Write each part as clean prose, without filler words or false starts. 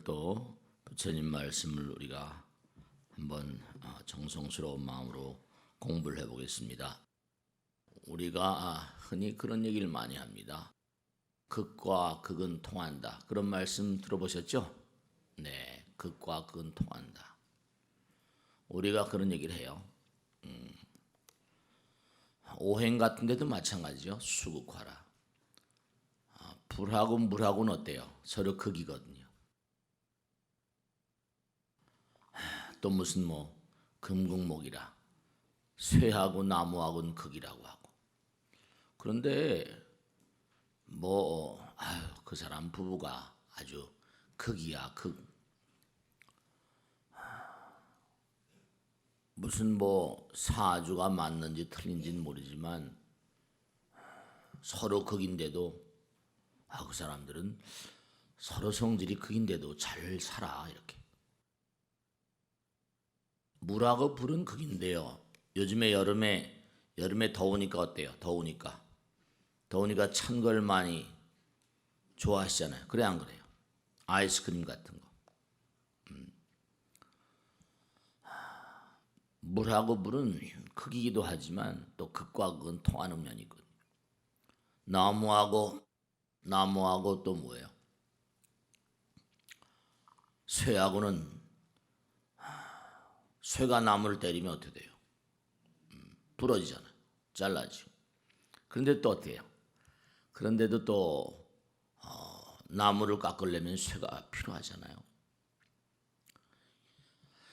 오늘도 부처님 말씀을 우리가 한번 정성스러운 마음으로 공부를 해보겠습니다. 우리가 흔히 그런 얘기를 많이 합니다. 극과 극은 통한다. 그런 말씀 들어보셨죠? 네, 극과 극은 통한다. 우리가 그런 얘기를 해요. 오행 같은 데도 마찬가지죠. 수극화라. 불하고 물하고는 어때요? 서로 극이거든요. 또 무슨 금극목이라. 쇠하고 나무하고는 극이라고 하고. 그런데 그 사람 부부가 아주 극이야, 극. 무슨 사주가 맞는지 틀린지는 모르지만 서로 극인데도 그 사람들은 서로 성질이 극인데도 잘 살아 이렇게. 물하고 불은 극인데요. 요즘에 여름에 더우니까 어때요? 더우니까 찬 걸 많이 좋아하시잖아요. 그래 안 그래요? 아이스크림 같은 거. 물하고 불은 극이기도 하지만 또 극과 극은 통하는 면이 있거든요. 나무하고 또 뭐예요? 쇠하고는 쇠가 나무를 때리면 어떻게 돼요? 부러지잖아요. 잘라지고. 그런데 또 어때요? 그런데도 또 나무를 깎으려면 쇠가 필요하잖아요.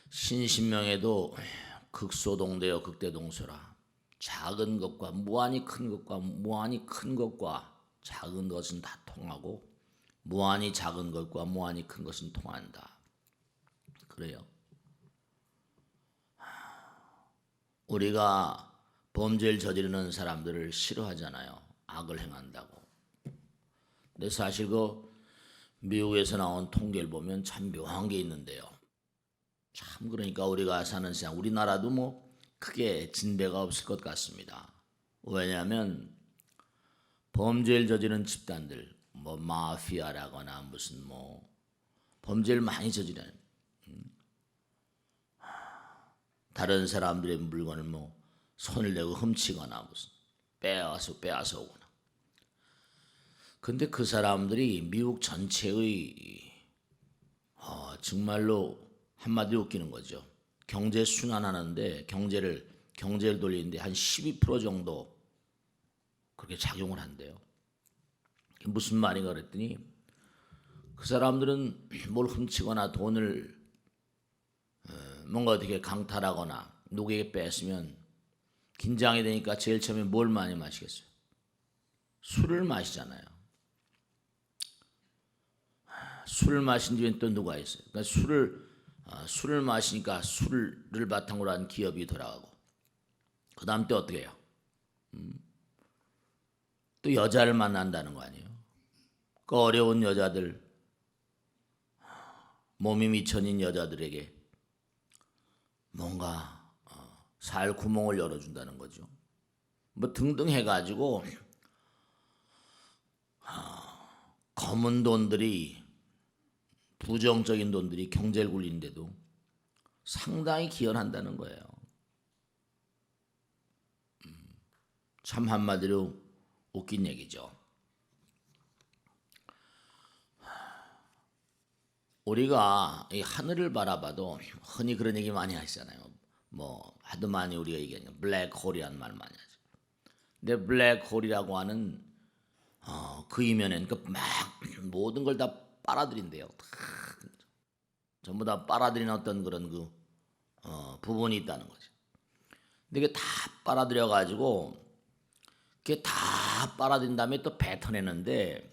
신신명에도 극소동대요 극대동소라. 작은 것과 무한히 큰 것과 작은 것은 다 통하고 무한히 작은 것과 무한히 큰 것은 통한다. 그래요. 우리가 범죄를 저지르는 사람들을 싫어하잖아요. 악을 행한다고. 근데 사실 미국에서 나온 통계를 보면 참 묘한 게 있는데요. 참 그러니까 우리가 사는 세상, 우리나라도 크게 진배가 없을 것 같습니다. 왜냐하면 범죄를 저지르는 집단들, 마피아라거나 무슨 범죄를 많이 저지르는 다른 사람들의 물건을 손을 내고 훔치거나 무슨 빼앗아 오거나. 근데 그 사람들이 미국 전체의 정말로 한마디로 웃기는 거죠. 경제 순환하는데 경제를 돌리는데 한 12% 정도 그렇게 작용을 한대요. 무슨 말인가 그랬더니 그 사람들은 뭘 훔치거나 돈을 뭔가 어떻게 강탈하거나 누구에게 뺏으면 긴장이 되니까 제일 처음에 뭘 많이 마시겠어요? 술을 마시잖아요. 술을 마신 뒤엔 또 누가 있어요? 그러니까 술을 마시니까 술을 바탕으로 한 기업이 돌아가고 그 다음 또 어떻게 해요? 또 여자를 만난다는 거 아니에요? 그 어려운 여자들, 몸이 미천인 여자들에게 뭔가 살 구멍을 열어준다는 거죠. 등등 해가지고 검은 돈들이, 부정적인 돈들이 경제를 굴리는데도 상당히 기여한다는 거예요. 참 한마디로 웃긴 얘기죠. 우리가 이 하늘을 바라봐도 흔히 그런 얘기 많이 하시잖아요. 하도 많이 우리가 얘기하는 블랙홀이라는 말 많이 하죠. 근데 블랙홀이라고 하는 그 이면에는 막 모든 걸 다 빨아들인대요. 전부 다 빨아들이는 어떤 그런 부분이 있다는 거죠. 근데 이게 다 빨아들여 가지고 그게 다 빨아들인 다음에 또 뱉어내는데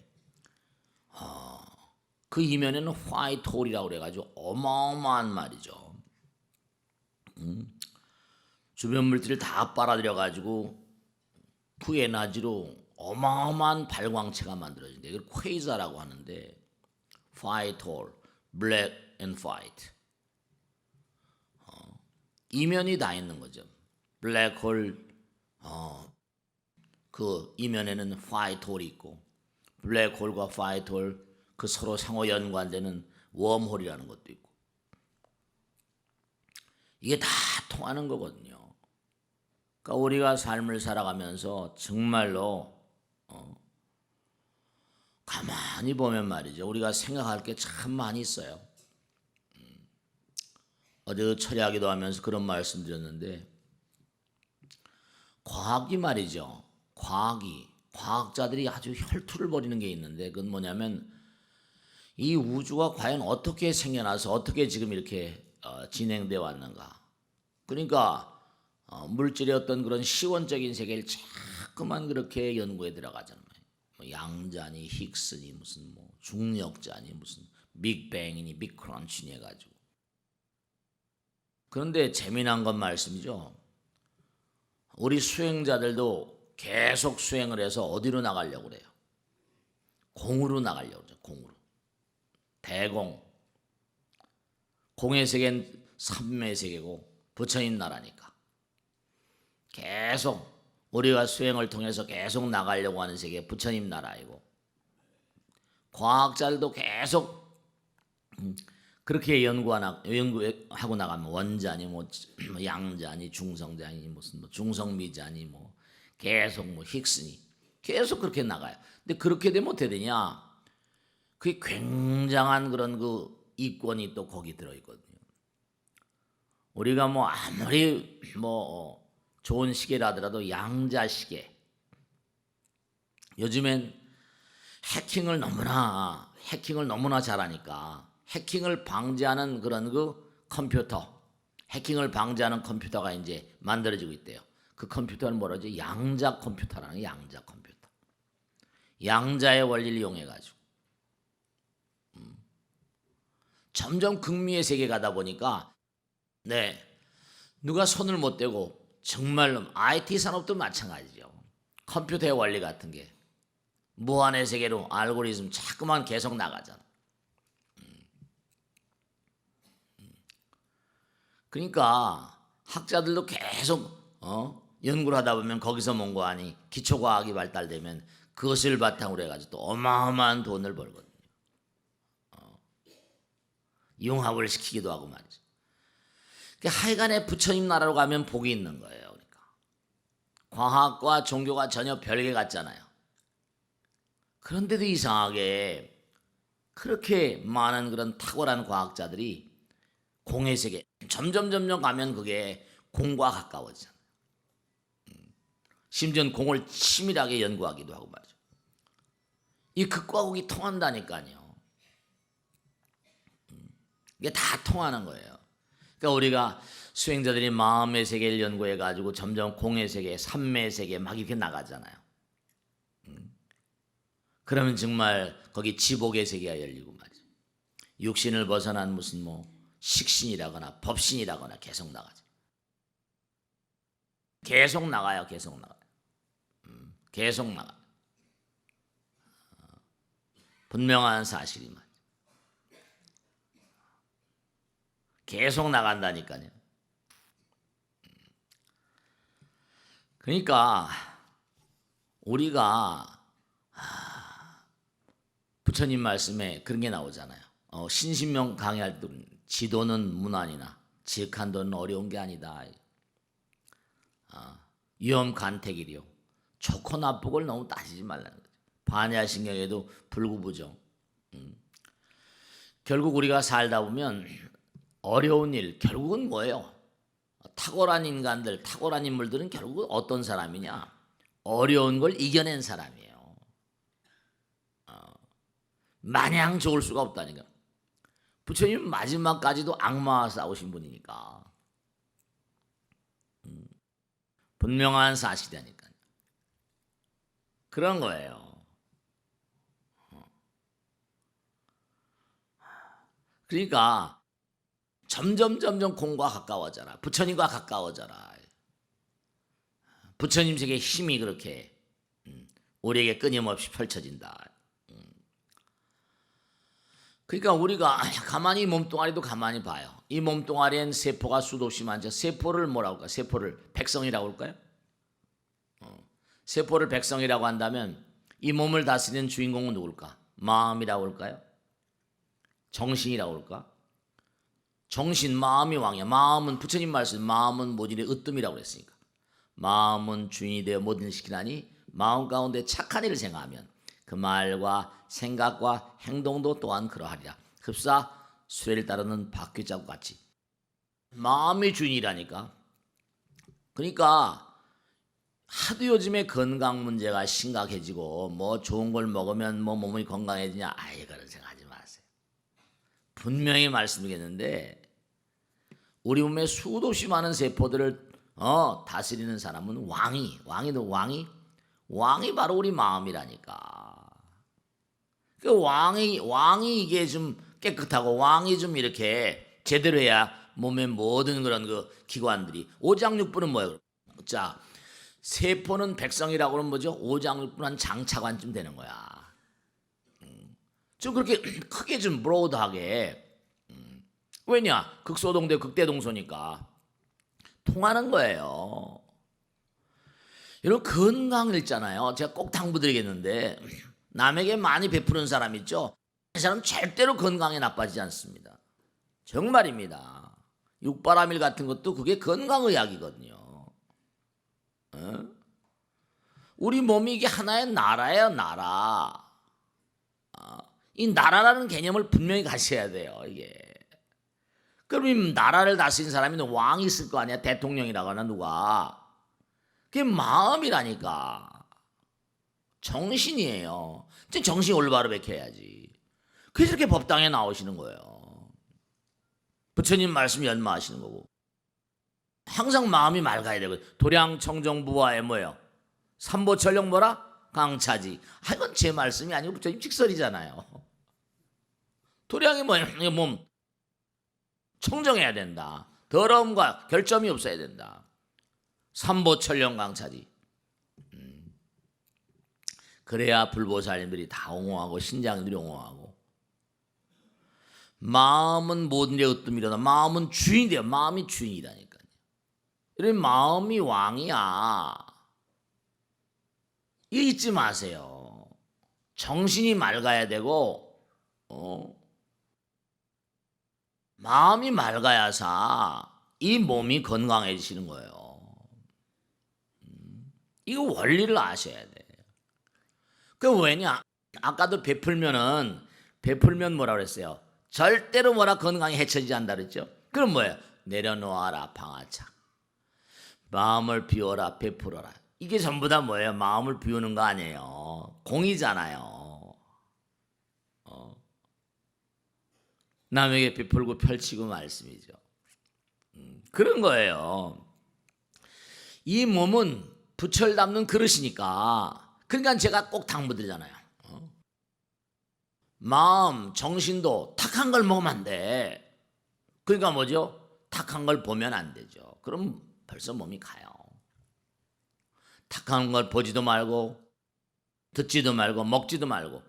그 이면에는 화이트 홀이라고 그래가지고 어마어마한 말이죠. 주변 물질을 다 빨아들여 가지고 그 에너지로 어마어마한 발광체가 만들어진대. 이걸 퀘이자라고 하는데 화이트 홀, 블랙 앤 화이트. 이면이 다 있는 거죠. 블랙홀 그 이면에는 화이트 홀이 있고 블랙홀과 화이트 홀 그 서로 상호 연관되는 웜홀이라는 것도 있고. 이게 다 통하는 거거든요. 그러니까 우리가 삶을 살아가면서 정말로 가만히 보면 말이죠. 우리가 생각할 게 참 많이 있어요. 어제 철야기도 하면서 그런 말씀 드렸는데, 과학이 말이죠. 과학자들이 아주 혈투를 벌이는 게 있는데, 그건 뭐냐면 이 우주가 과연 어떻게 생겨나서 어떻게 지금 이렇게 진행되어 왔는가. 그러니까 물질의 어떤 그런 시원적인 세계를 자꾸만 그렇게 연구에 들어가잖아요. 뭐 양자니 힉스니 무슨 뭐 중력자니 무슨 빅뱅이니 빅크런치니 해가지고. 그런데 재미난 건 말씀이죠. 우리 수행자들도 계속 수행을 해서 어디로 나가려고 그래요? 공으로 나가려고 그러죠. 공으로. 대공. 공의 세계는 삼매의 세계고 부처님 나라니까. 계속 우리가 수행을 통해서 계속 나가려고 하는 세계 부처님 나라이고, 과학자들도 계속 그렇게 연구하고 나가면 원자니 뭐 양자니 중성자니 무슨 뭐 중성미자니 뭐 계속 뭐 힉스니 계속 그렇게 나가요. 근데 그렇게 되면 어떻게 되냐? 그게 굉장한 그런 그 이권이 또 거기 들어 있거든요. 우리가 뭐 아무리 뭐 좋은 시계라더라도 양자 시계. 요즘엔 해킹을 너무나 잘하니까 해킹을 방지하는 그런 그 컴퓨터, 해킹을 방지하는 컴퓨터가 이제 만들어지고 있대요. 그 컴퓨터는 뭐라지? 양자 컴퓨터라는 양자 컴퓨터. 양자의 원리를 이용해 가지고 점점 극미의 세계 가다 보니까 누가 손을 못 대고, 정말로 IT 산업도 마찬가지죠. 컴퓨터의 원리 같은 게 무한의 세계로 알고리즘 자꾸만 계속 나가잖아. 그러니까 학자들도 계속 연구를 하다 보면 거기서 뭔가 하니 기초과학이 발달되면 그것을 바탕으로 해가지고 또 어마어마한 돈을 벌거든요. 융합을 시키기도 하고 말이죠. 그러니까 하여간에 부처님 나라로 가면 복이 있는 거예요. 그러니까 과학과 종교가 전혀 별개 같잖아요. 그런데도 이상하게 그렇게 많은 그런 탁월한 과학자들이 공의 세계 점점 가면 그게 공과 가까워지잖아요. 심지어는 공을 치밀하게 연구하기도 하고 말이죠. 이 극과 극이 통한다니까요. 이게 다 통하는 거예요. 그러니까 우리가 수행자들이 마음의 세계를 연구해 가지고 점점 공의 세계, 삼매의 세계 막 이렇게 나가잖아요. 그러면 정말 거기 지복의 세계가 열리고 말이죠. 육신을 벗어난 무슨 뭐 식신이라거나 법신이라거나 계속 나가죠. 계속 나가요. 계속 나가. 분명한 사실이 말이죠. 계속 나간다니까요. 그러니까 우리가 부처님 말씀에 그런 게 나오잖아요. 신신명 강의할 때 지도는 무난이나 지극한도는 어려운 게 아니다. 위험간택이리요. 좋고 나쁘고를 너무 따지지 말라는 거죠. 반야신경에도 불구부정. 결국 우리가 살다 보면 어려운 일, 결국은 뭐예요? 탁월한 인간들, 탁월한 인물들은 결국 어떤 사람이냐? 어려운 걸 이겨낸 사람이에요. 마냥 좋을 수가 없다니까. 부처님 마지막까지도 악마와 싸우신 분이니까. 분명한 사실이니까. 그런 거예요. 그러니까 점점 공과 가까워져라. 부처님과 가까워져라. 부처님 세계의 힘이 그렇게 우리에게 끊임없이 펼쳐진다. 그러니까 우리가 가만히 몸뚱아리도 가만히 봐요. 이 몸뚱아리엔 세포가 수도 없이 많죠. 세포를 뭐라고 할까요? 세포를 백성이라고 할까요? 세포를 백성이라고 한다면 이 몸을 다스리는 주인공은 누굴까? 마음이라고 할까요? 정신이라고 그럴까? 정신, 마음이 왕이야. 마음은 부처님 말씀, 마음은 모든 일의 으뜸이라고 그랬으니까. 마음은 주인이 되어 모든 일을 시키나니 마음 가운데 착한 일을 생각하면 그 말과 생각과 행동도 또한 그러하리라. 흡사 수레를 따르는 바퀴자국 같이 마음이 주인이라니까. 그러니까 하도 요즘에 건강 문제가 심각해지고 뭐 좋은 걸 먹으면 뭐 몸이 건강해지냐, 아예 그런 생각하지 마세요. 분명히 말씀드리겠는데 우리 몸에 수도 없이 많은 세포들을 다스리는 사람은 왕이 바로 우리 마음이라니까. 그 왕이 이게 좀 깨끗하고 왕이 좀 이렇게 제대로 해야 몸의 모든 그런 그 기관들이. 오장육부는 뭐예요? 자, 세포는 백성이라고 하면 뭐죠? 오장육부는 한 장차관쯤 되는 거야. 좀 그렇게 크게 좀 브로드하게. 왜냐? 극소동대 극대동소니까 통하는 거예요. 여러분 건강 읽잖아요. 제가 꼭 당부드리겠는데 남에게 많이 베푸는 사람 있죠? 그 사람 절대로 건강에 나빠지지 않습니다. 정말입니다. 육바라밀 같은 것도 그게 건강의학이거든요. 우리 몸이 이게 하나의 나라예요, 나라. 이 나라라는 개념을 분명히 가셔야 돼요, 이게. 그럼 이 나라를 다스린 사람이 왕이 있을 거 아니야, 대통령이라고 하나 누가. 그게 마음이라니까. 정신이에요. 정신이 올바로 베껴야지. 그래서 이렇게 법당에 나오시는 거예요. 부처님 말씀 연마하시는 거고. 항상 마음이 맑아야 되고. 도량청정부와의 뭐예요? 삼보철령 뭐라? 강차지. 이건 제 말씀이 아니고 부처님 직설이잖아요. 도량이 뭐예요? 몸 청정해야 된다. 더러움과 결점이 없어야 된다. 삼보철령 강차지. 그래야 불보살님들이 다 옹호하고 신장들이 옹호하고. 마음은 모든 일의 으뜸이라다. 마음은 주인이 돼요. 마음이 주인이라니까요. 이런 마음이 왕이야. 이거 잊지 마세요. 정신이 맑아야 되고 마음이 맑아야사 이 몸이 건강해지시는 거예요. 이거 원리를 아셔야 돼. 그 왜냐? 아까도 베풀면 뭐라 그랬어요? 절대로 뭐라 건강이 해쳐지지 않는다 그랬죠? 그럼 뭐예요? 내려놓아라 방아차. 마음을 비워라 베풀어라. 이게 전부 다 뭐예요? 마음을 비우는 거 아니에요. 공이잖아요. 남에게 베풀고 펼치고 말씀이죠. 그런 거예요. 이 몸은 부처를 담는 그릇이니까. 그러니까 제가 꼭 당부드리잖아요. 마음, 정신도 탁한 걸 먹으면 안 돼. 그러니까 뭐죠? 탁한 걸 보면 안 되죠. 그럼 벌써 몸이 가요. 탁한 걸 보지도 말고 듣지도 말고 먹지도 말고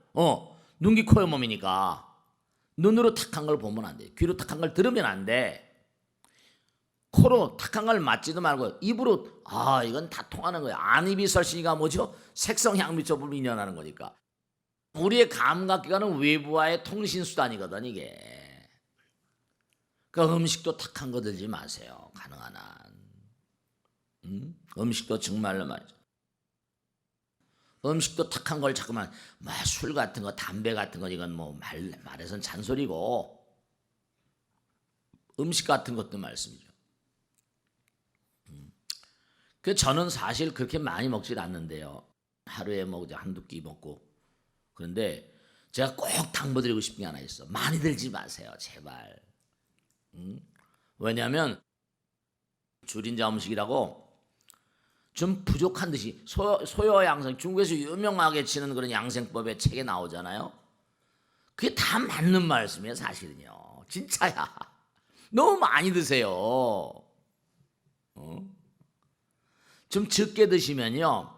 눈, 귀, 코의 몸이니까 눈으로 탁한 걸 보면 안 돼. 귀로 탁한 걸 들으면 안 돼. 코로 탁한 걸 맡지도 말고 입으로 이건 다 통하는 거야. 안입이 설신이가 뭐죠? 색성, 향미, 조법을 인연하는 거니까. 우리의 감각기관은 외부와의 통신수단이거든 이게. 그 음식도 탁한 거 들지 마세요. 가능한 한. 음식도 정말로 말이죠. 음식도 탁한 걸 자꾸만 술 같은 거, 담배 같은 건 이건 뭐 말해서는 잔소리고 음식 같은 것도 말씀이죠. 그 저는 사실 그렇게 많이 먹질 않는데요. 하루에 뭐 한두 끼 먹고. 그런데 제가 꼭 당부드리고 싶은 게 하나 있어. 많이 들지 마세요, 제발. 왜냐하면 줄인자 음식이라고 좀 부족한 듯이 소요양생, 중국에서 유명하게 치는 그런 양생법의 책에 나오잖아요. 그게 다 맞는 말씀이에요, 사실은요. 진짜야. 너무 많이 드세요. 좀 적게 드시면요,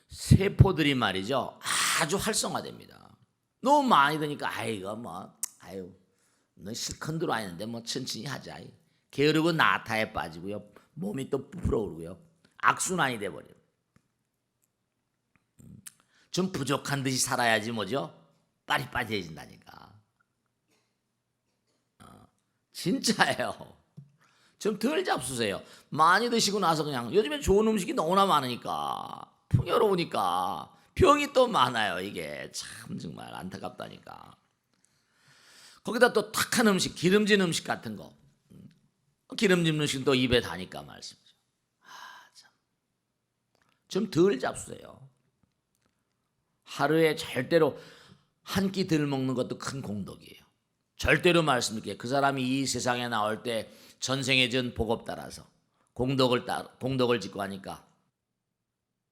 세포들이 말이죠, 아주 활성화됩니다. 너무 많이 드니까 너 실컷 들어왔는데 뭐 천천히 하자. 게으르고 나타에 빠지고요, 몸이 또 부풀어오르고요, 악순환이 돼버려요. 좀 부족한 듯이 살아야지 뭐죠? 빠릿빠릿해진다니까. 진짜예요. 좀 덜 잡수세요. 많이 드시고 나서 그냥 요즘에 좋은 음식이 너무나 많으니까 풍요로우니까 병이 또 많아요. 이게 참 정말 안타깝다니까. 거기다 또 탁한 음식, 기름진 음식 같은 거. 기름진 음식 또 입에 다니까 말씀이죠. 좀 덜 잡수세요. 하루에 절대로 한 끼 덜 먹는 것도 큰 공덕이에요. 절대로 말씀드릴게요. 그 사람이 이 세상에 나올 때 전생에 전 복업 따라서 공덕을 짓고 하니까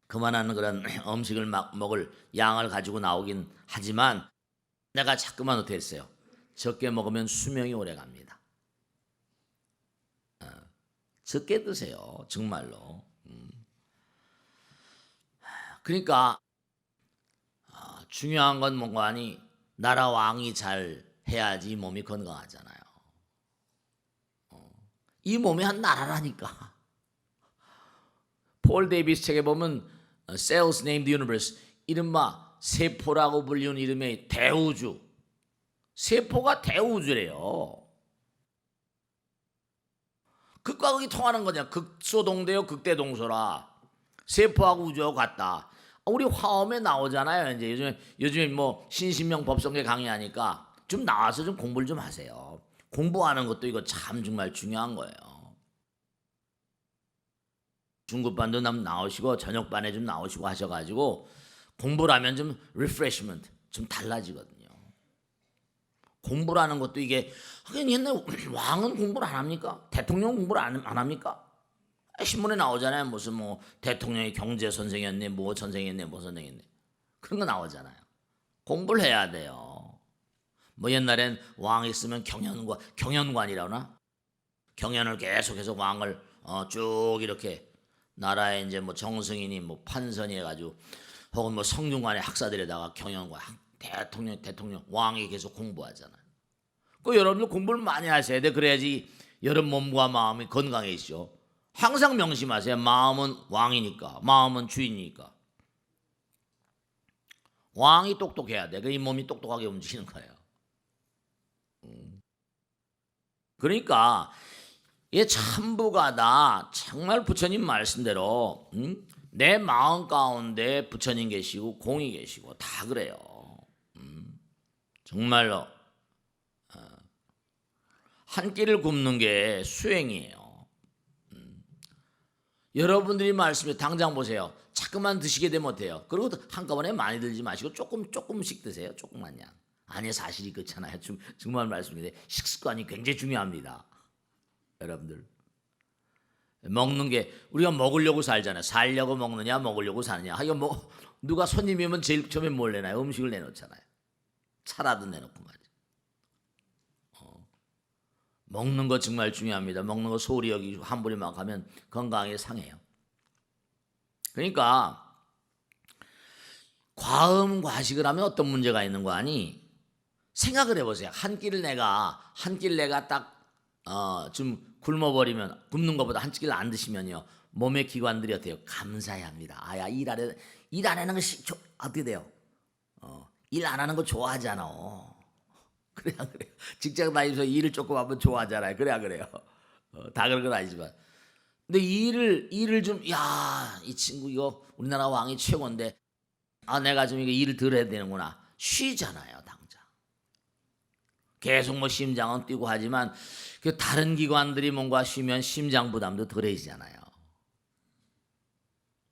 그만한 그런 음식을 막 먹을 양을 가지고 나오긴 하지만 내가 자꾸만 어떻게 했어요? 적게 먹으면 수명이 오래 갑니다. 적게 드세요. 정말로. 그러니까 중요한 건 뭔가 하니 나라 왕이 잘 해야지 몸이 건강하잖아요. 이 몸이 한 나라라니까. 폴 데이비스 책에 보면 Cells Named Universe, 이른바 세포라고 불리는 이름의 대우주. 세포가 대우주래요. 극과 극이 통하는 거냐. 극소동대요 극대동소라. 세포하고 우주하고 같다. 우리 화엄에 나오잖아요. 이제 요즘에 뭐 신신명 법성계 강의하니까 좀 나와서 좀 공부를 좀 하세요. 공부하는 것도 이거 참 정말 중요한 거예요. 중급반도 나오시고 저녁반에 좀 나오시고 하셔가지고 공부를 하면 좀 리프레시먼트 좀 달라지거든요. 공부라는 것도 이게 옛날 왕은 공부를 안 합니까? 대통령 공부를 안 합니까? 신문에 나오잖아요. 무슨 뭐 대통령이 경제 선생이었네, 뭐 선생이었네, 뭐 선생이었네. 그런 거 나오잖아요. 공부를 해야 돼요. 뭐 옛날엔 왕이 있으면 경연관이라나? 경연을 계속해서 왕을 쭉 이렇게 나라에 이제 뭐 정승이니 뭐 판선이 해가지고 혹은 뭐 성균관의 학사들에다가 경연관 대통령 왕이 계속 공부하잖아요. 그 여러분들 공부를 많이 하셔야 돼. 그래야지 여러분 몸과 마음이 건강해지죠. 항상 명심하세요. 마음은 왕이니까, 마음은 주인이니까. 왕이 똑똑해야 돼. 이 몸이 똑똑하게 움직이는 거예요. 그러니까 이 참부가 다 정말 부처님 말씀대로 내 마음 가운데 부처님 계시고 공이 계시고 다 그래요. 정말로 한 끼를 굶는 게 수행이에요. 여러분들이 말씀해 당장 보세요. 자꾸만 드시게 되면 어때요? 그리고 한꺼번에 많이 들지 마시고 조금씩 드세요. 조금만 양. 아니 사실이 그렇잖아요. 정말 말씀인데 식습관이 굉장히 중요합니다. 여러분들 먹는 게 우리가 먹으려고 살잖아요. 살려고 먹느냐 먹으려고 사느냐. 이거 뭐 누가 손님이면 제일 처음에 뭘 내나요? 음식을 내놓잖아요. 차라도 내놓고 말이죠. 먹는 거 정말 중요합니다. 먹는 거 소홀히 여기고 함부로 막 하면 건강에 상해요. 그러니까 과음 과식을 하면 어떤 문제가 있는 거 아니? 생각을 해보세요. 한 끼를 내가 딱 좀 굶는 것보다 한 끼를 안 드시면요 몸의 기관들이 어때요? 감사해야 합니다. 아야 일 안 하는 것이 어떻게 돼요? 일 안 하는 거 좋아하잖아. 그래야 그래요. 직장 다니면서 일을 조금 하면 좋아하잖아요. 그래야 그래요. 다 그런 건 아니지만. 근데 일을 좀, 이 친구 이거 우리나라 왕이 최고인데, 내가 좀 이거 일을 덜 해야 되는구나. 쉬잖아요, 당장. 계속 뭐 심장은 뛰고 하지만, 그 다른 기관들이 뭔가 쉬면 심장 부담도 덜해지잖아요.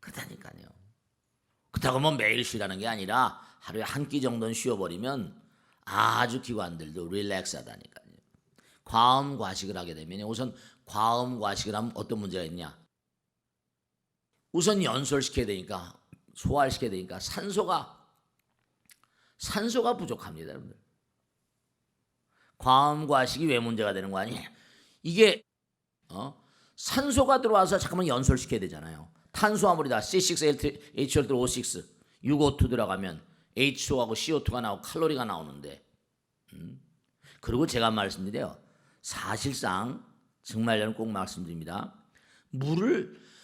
그렇다니까요. 그렇다고 뭐 매일 쉬라는 게 아니라, 하루에 한 끼 정도는 쉬어버리면, 아주 기관들도 릴렉스하다니까요. 과음 과식을 하게 되면 우선 과음 과식을 하면 어떤 문제가 있냐? 우선 연소시켜야 되니까 소화를 시켜야 되니까 산소가 부족합니다, 여러분들. 과음 과식이 왜 문제가 되는 거 아니에요? 이게 산소가 들어와서 잠깐만 연소를 시켜야 되잖아요. 탄수화물이다. C6H12O6 6O2 들어가면 H2O하고 CO2가 나오고 칼로리가 나오는데 그리고 제가 말씀드려요. 사실상 정말 여러분 꼭 말씀드립니다.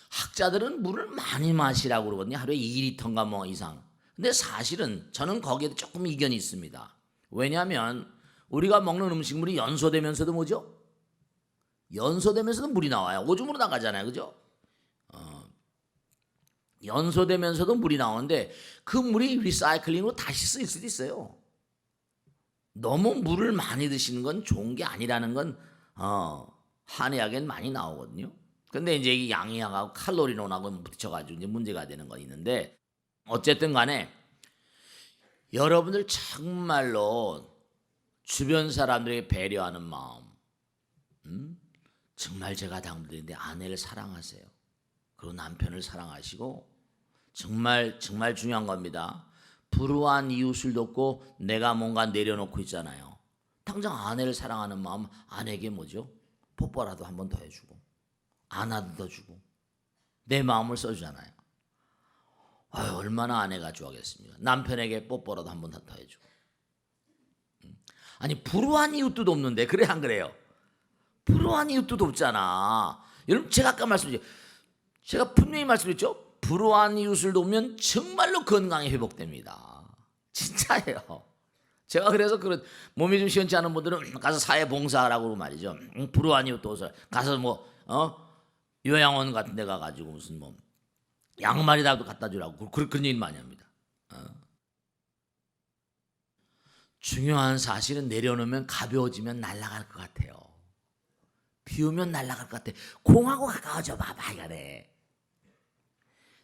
학자들은 물을 많이 마시라고 그러거든요. 하루에 2리터인가 뭐 이상. 근데 사실은 저는 거기에도 조금 이견이 있습니다. 왜냐하면 우리가 먹는 음식물이 연소되면서도 뭐죠? 연소되면서도 물이 나와요. 오줌으로 나가잖아요. 그죠? 연소되면서도 물이 나오는데 그 물이 리사이클링으로 다시 쓰일 수도 있어요. 너무 물을 많이 드시는 건 좋은 게 아니라는 건 한의학엔 많이 나오거든요. 근데 이제 이 양이하고 칼로리론하고 붙여가지고 이제 문제가 되는 거 있는데 어쨌든 간에 여러분들 정말로 주변 사람들에게 배려하는 마음, 정말 제가 당부드리는데 아내를 사랑하세요. 그리고 남편을 사랑하시고 정말 정말 중요한 겁니다. 불우한 이웃을 돕고 내가 뭔가 내려놓고 있잖아요. 당장 아내를 사랑하는 마음, 아내에게 뭐죠? 뽀뽀라도 한 번 더 해주고 안아도 더 주고 내 마음을 써주잖아요. 얼마나 아내가 좋아하겠습니까? 남편에게 뽀뽀라도 한 번 더 해주고. 아니 불우한 이웃도 돕는데 그래 안 그래요? 불우한 이웃도 돕잖아. 여러분 제가 아까 말씀드렸죠. 제가 분명히 말씀드렸죠. 불우한 이웃을 돕으면 정말로 건강이 회복됩니다. 진짜예요. 제가 그래서 그런 몸이 좀 시원치 않은 분들은 가서 사회 봉사하라고 말이죠. 불우한 이웃 도와서 가서 뭐 요양원 같은 데 가가지고 무슨 뭐 양말이라도 갖다 주라고 그런 일 많이 합니다. 중요한 사실은 내려놓으면 가벼워지면 날아갈 것 같아요. 비우면 날아갈 것 같아. 공하고 가까워져 봐봐 이거네.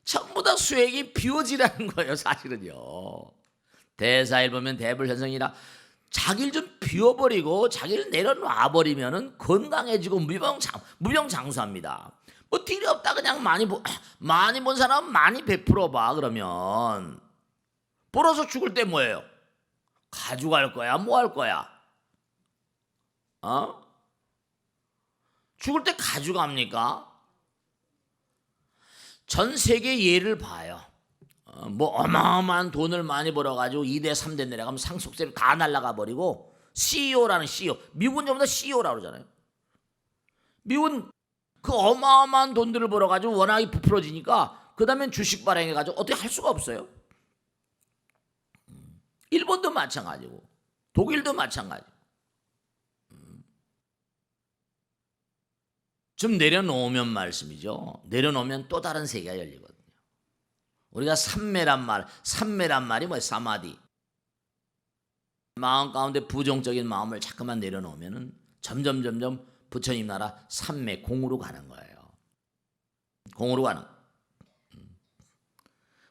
전부 다 수액이 비워지라는 거예요. 사실은요. 대사일 보면 대불현성이라 자기를 좀 비워버리고 자기를 내려놔버리면 건강해지고 무병장수합니다. 뭐 딜이 없다 그냥 많이 본 사람은 많이 베풀어 봐. 그러면 벌어서 죽을 때 뭐예요? 가져갈 거야? 뭐 할 거야? 죽을 때 가져갑니까? 전 세계 예를 봐요. 뭐 어마어마한 돈을 많이 벌어가지고 2대 3대 내려가면 상속세를 다 날라가 버리고 CEO라는 CEO, 미국은 전부 다 CEO라고 그러잖아요. 미국은 그 어마어마한 돈들을 벌어가지고 워낙에 부풀어지니까 그 다음엔 주식 발행해가지고 어떻게 할 수가 없어요. 일본도 마찬가지고 독일도 마찬가지고. 좀 내려놓으면 말씀이죠. 내려놓으면 또 다른 세계가 열리거든요. 우리가 삼매란 말이 뭐예요? 사마디. 마음 가운데 부정적인 마음을 자꾸만 내려놓으면 점점 부처님 나라 삼매 공으로 가는 거예요. 공으로 가는.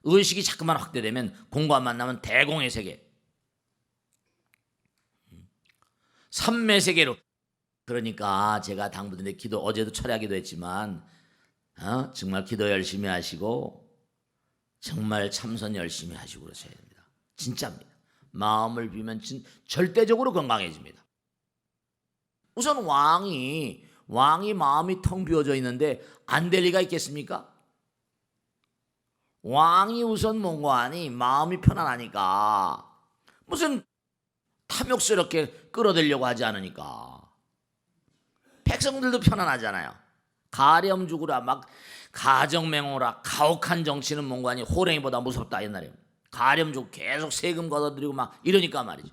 의식이 자꾸만 확대되면 공과 만나면 대공의 세계. 삼매 세계로. 그러니까 제가 당부드린 기도 어제도 철야기도 했지만 정말 기도 열심히 하시고 정말 참선 열심히 하시고 그러셔야 됩니다. 진짜입니다. 마음을 비우면 절대적으로 건강해집니다. 우선 왕이 마음이 텅 비어져 있는데 안 될 리가 있겠습니까? 왕이 우선 뭔가하니 마음이 편안하니까 무슨 탐욕스럽게 끌어들려고 하지 않으니까 백성들도 편안하잖아요. 가렴 죽으라 막 가정맹오라 가혹한 정치는 뭔가하니 호랭이보다 무섭다 옛날에. 가렴 죽 계속 세금 걷어들이고 막 이러니까 말이죠.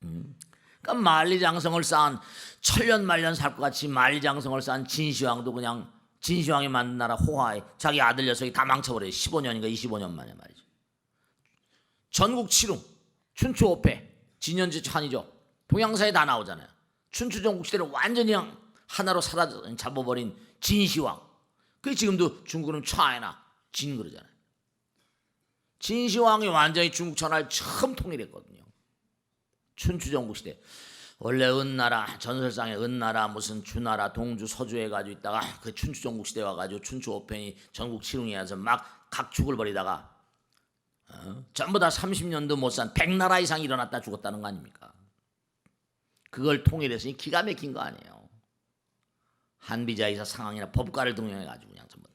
그러니까 만리장성을 쌓은 천년만년 살 것 같이 만리장성을 쌓은 진시황도 그냥 진시황이 만든 나라 호화에 자기 아들 녀석이 다 망쳐버려요. 15년인가 25년 만에 말이죠. 전국 칠웅 춘추오패 진연지 찬이죠. 동양사에 다 나오잖아요. 춘추전국 시대를 완전히 하나로 잡아버린 진시황. 그게 지금도 중국은 차이나 진 그러잖아요. 진시황이 완전히 중국 천하를 처음 통일했거든요. 춘추전국 시대. 원래 은나라 전설상에 은나라 무슨 주나라 동주 서주 해가지고 있다가 그 춘추전국 시대 와가지고 춘추오펜이 전국 칠웅이 해서 막 각축을 벌이다가 전부 다 30년도 못 산 100나라 이상 일어났다 죽었다는 거 아닙니까? 그걸 통일했으니 기가 막힌 거 아니에요. 한비자이사 상황이나 법과를 등용해가지고 그냥 전부.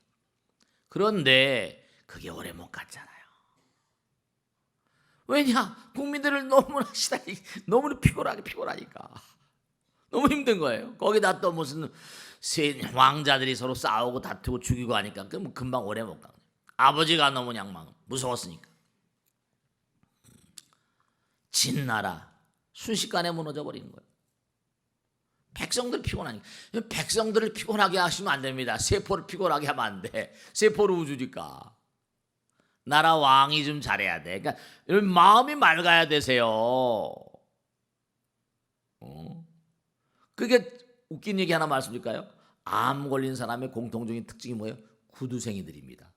그런데 그게 오래 못 갔잖아요. 왜냐? 국민들을 너무나 피곤하니까. 너무 힘든 거예요. 거기다 또 무슨 왕자들이 서로 싸우고 다투고 죽이고 하니까 그럼 금방 오래 못 가. 아버지가 너무 그냥 막 무서웠으니까. 진나라 순식간에 무너져 버리는 거예요. 백성들 피곤하니까. 백성들을 피곤하게 하시면 안 됩니다. 세포를 피곤하게 하면 안 돼. 세포를 우주니까. 나라 왕이 좀 잘해야 돼. 그러니까 마음이 맑아야 되세요. 그게 웃긴 얘기 하나 말씀드릴까요? 암 걸린 사람의 공통적인 특징이 뭐예요? 구두생이들입니다.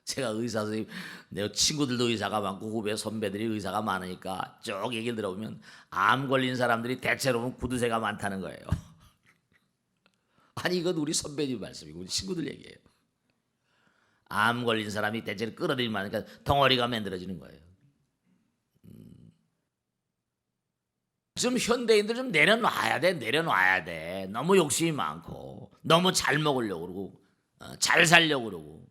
제가 의사 선생님, 내 친구들도 의사가 많고 후배 선배들이 의사가 많으니까 쭉 얘기를 들어보면 암 걸린 사람들이 대체로 구두쇠가 많다는 거예요. 아니 이건 우리 선배님 말씀이고 우리 친구들 얘기예요. 암 걸린 사람이 대체로 끌어들이면 많으니까 덩어리가 만들어지는 거예요. 좀 현대인들 좀 내려놔야 돼. 너무 욕심이 많고 너무 잘 먹으려고 그러고 잘 살려고 그러고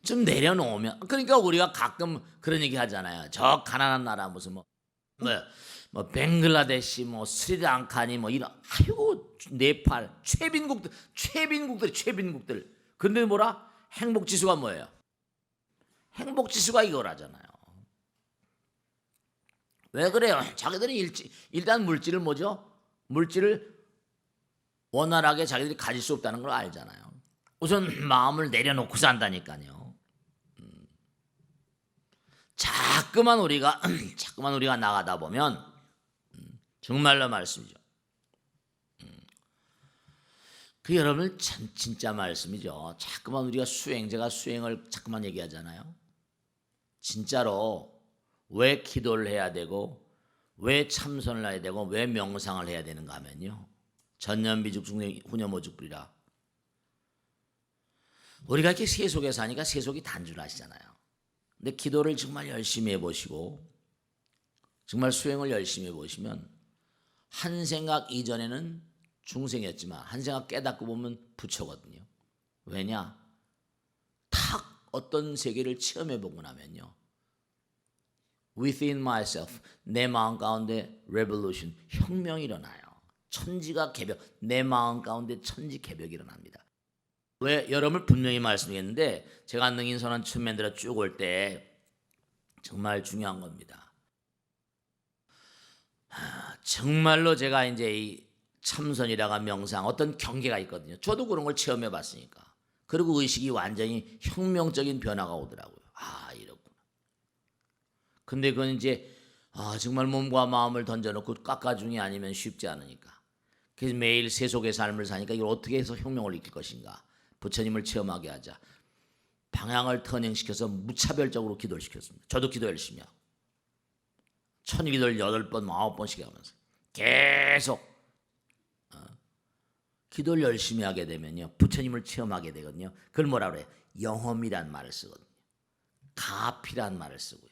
좀 내려놓으면. 그러니까 우리가 가끔 그런 얘기 하잖아요. 저 가난한 나라 무슨 뭐 벵글라데시 뭐 스리랑카니 뭐 이런 아이고 네팔 최빈국들. 근데 뭐라 행복 지수가 뭐예요? 행복 지수가 이거라잖아요. 왜 그래요? 자기들이 일단 물질을 물질을 원활하게 자기들이 가질 수 없다는 걸 알잖아요. 우선 마음을 내려놓고 산다니까요. 자꾸만 우리가 나가다 보면 정말로 말씀이죠. 그 여러분 진짜 말씀이죠. 자꾸만 우리가 제가 수행을 자꾸만 얘기하잖아요. 진짜로 왜 기도를 해야 되고 왜 참선을 해야 되고 왜 명상을 해야 되는가 하면요. 전년비죽 후념오죽불이라. 우리가 이렇게 세속에 사니까 세속이 단순하시잖아요. 근데 기도를 정말 열심히 해보시고 정말 수행을 열심히 해보시면 한 생각 이전에는 중생이었지만 한 생각 깨닫고 보면 부처거든요. 왜냐? 탁 어떤 세계를 체험해보고 나면요. Within myself, 내 마음 가운데 revolution, 혁명이 일어나요. 내 마음 가운데 천지 개벽이 일어납니다. 왜? 여러분 분명히 말씀드렸는데 제가 능인선언 처음 만들어 쭉 올 때 정말 중요한 겁니다. 정말로 제가 이제 이 참선이라가 명상 어떤 경계가 있거든요. 저도 그런 걸 체험해 봤으니까. 그리고 의식이 완전히 혁명적인 변화가 오더라고요. 이렇구나. 근데 그건 이제 정말 몸과 마음을 던져놓고 깎아주니 아니면 쉽지 않으니까. 그래서 매일 세속의 삶을 사니까 이걸 어떻게 해서 혁명을 일으킬 것인가. 부처님을 체험하게 하자. 방향을 터닝시켜서 무차별적으로 기도를 시켰습니다. 저도 기도 열심히 하고. 천일기도를 8번, 9번씩 하면서 계속 기도를 열심히 하게 되면요. 부처님을 체험하게 되거든요. 그걸 뭐라 그래요? 영험이란 말을 쓰거든요. 가피란 말을 쓰고요.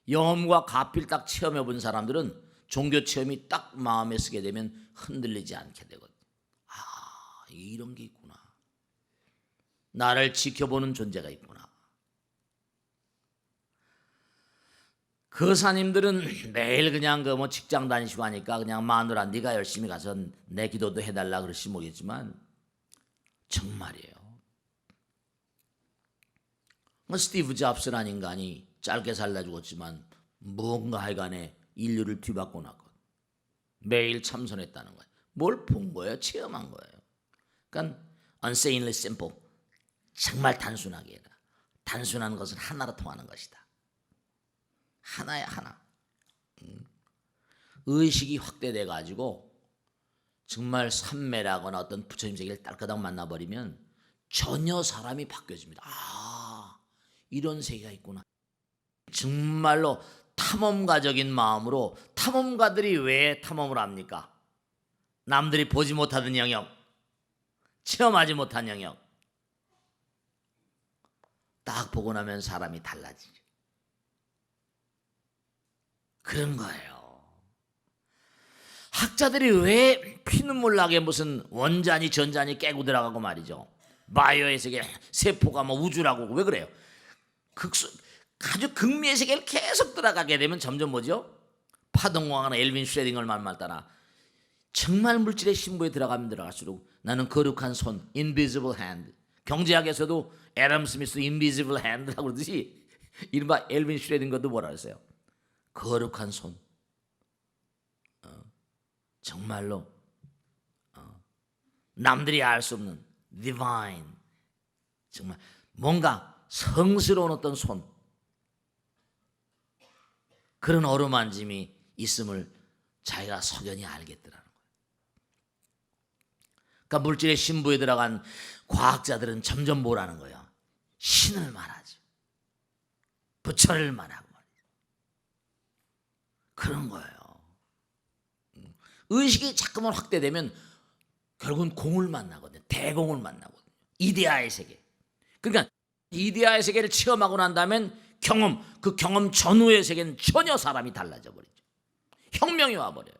영험과 가피를 딱 체험해 본 사람들은 종교 체험이 딱 마음에 쓰게 되면 흔들리지 않게 되거든요. 이런 게 있구나. 나를 지켜보는 존재가 있구나. 거사님들은 매일 그냥 뭐 직장 다니시고 하니까 그냥 마누라 네가 열심히 가서 내 기도도 해달라 그러시 모르겠지만 정말이에요. 스티브 잡스란 인간이 짧게 살다 죽었지만 뭔가 하여간에 인류를 뒤바꿔 놨거든. 매일 참선했다는 거예요. 뭘 본 거예요? 체험한 거예요. 그러니까 unsaintly simple. 정말 단순하게 해라. 단순한 것은 하나로 통하는 것이다. 하나야 하나. 의식이 확대돼 가지고 정말 삼매라거나 어떤 부처님 세계를 딸까닥 만나버리면 전혀 사람이 바뀌어집니다. 이런 세계가 있구나. 정말로 탐험가적인 마음으로. 탐험가들이 왜 탐험을 합니까? 남들이 보지 못하던 영역, 체험하지 못한 영역 딱 보고 나면 사람이 달라지죠. 그런 거예요. 학자들이 왜 피눈물 나게 무슨 원자니 전자니 깨고 들어가고 말이죠. 바이오의 세계, 세포가 뭐 우주라고. 왜 그래요? 아주 극미의 세계를 계속 들어가게 되면 점점 뭐죠? 파동공학이나 엘빈 슈레딩걸 말 따라 정말 물질의 신부에 들어가면 들어갈수록 나는 거룩한 손, invisible hand. 경제학에서도 애덤 스미스 invisible hand라고 그러듯이 이른바 엘빈 슈레딩거도 뭐라 그랬어요? 거룩한 손. 정말로 남들이 알 수 없는 divine, 정말 뭔가 성스러운 어떤 손, 그런 어루만짐이 있음을 자기가 석연히 알겠더라는 거예요. 그러니까 물질의 신부에 들어간 과학자들은 점점 뭐라는 거야? 신을 말하죠. 부처를 말하고 말이죠. 그런 거예요. 의식이 자꾸만 확대되면 결국은 공을 만나거든요. 대공을 만나거든요. 이데아의 세계. 그러니까 이데아의 세계를 체험하고 난 다음엔 경험, 그 경험 전후의 세계는 전혀 사람이 달라져 버리죠. 혁명이 와버려요.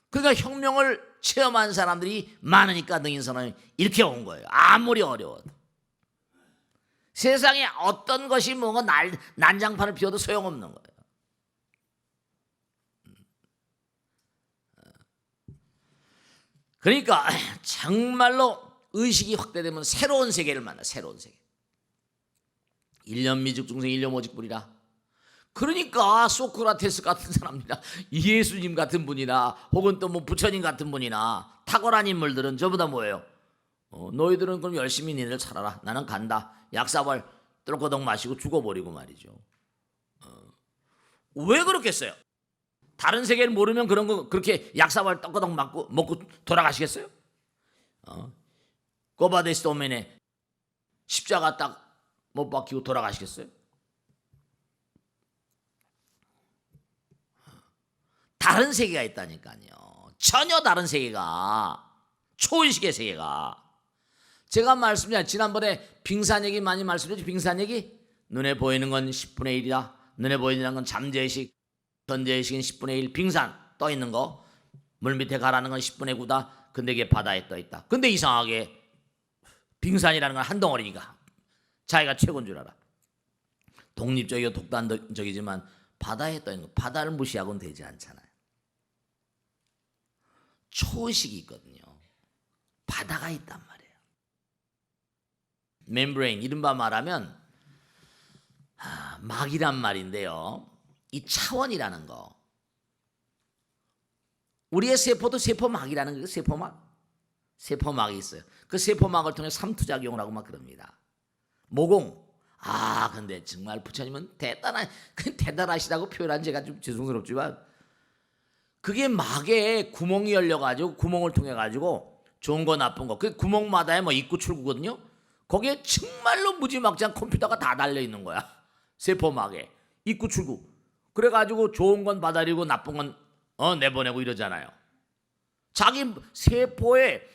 그러니까 혁명을 체험한 사람들이 많으니까 능인선언이 이렇게 온 거예요. 아무리 어려워도. 세상에 어떤 것이 뭔가 난장판을 피워도 소용없는 거예요. 그러니까 정말로 의식이 확대되면 새로운 세계를 만나. 새로운 세계. 1년 미죽 중생 1년 오직 부리라. 그러니까 소크라테스 같은 사람이나 예수님 같은 분이나 혹은 또 뭐 부처님 같은 분이나 탁월한 인물들은 저보다 뭐예요? 너희들은 그럼 열심히 니네를 살아라. 나는 간다. 약사발 똘거덕 마시고 죽어버리고 말이죠. 왜 그렇겠어요? 다른 세계를 모르면 그런 거 그렇게 약사발 똘거덕 먹고 돌아가시겠어요? 꼬바데스 도면에 십자가 딱 못 박히고 돌아가시겠어요? 다른 세계가 있다니까요. 전혀 다른 세계가, 초의식의 세계가. 제가 말씀드린 지난번에 빙산 얘기 많이 말씀드렸죠. 빙산 얘기. 눈에 보이는 건 10분의 1이다. 눈에 보이는 건 잠재의식, 현재의식은 10분의 1. 빙산 떠 있는 거. 물 밑에 가라는 건 10분의 9다. 근데 이게 바다에 떠 있다. 근데 이상하게 빙산이라는 건 한 덩어리니까 자기가 최고인 줄 알아. 독립적이고 독단적이지만 바다에 떠 있는 거, 바다를 무시하고는 되지 않잖아요. 초의식이 있거든요. 바다가 있단 말이에요. 멤브레인, 이른바 말하면 막이란 말인데요. 이 차원이라는 거. 우리의 세포도 세포막이라는 거예요. 세포막. 세포막이 있어요. 그 세포막을 통해 삼투작용을 하고 막 그럽니다. 모공. 근데 정말 부처님은 대단하시다고 표현한 제가 좀 죄송스럽지만 그게 막에 구멍이 열려가지고 구멍을 통해가지고 좋은 거 나쁜 거, 그 구멍마다의 뭐 입구 출구거든요. 거기에 정말로 무지막지한 컴퓨터가 다 달려 있는 거야. 세포막에 입구 출구. 그래가지고 좋은 건 받아들이고 나쁜 건 내보내고 이러잖아요. 자기 세포에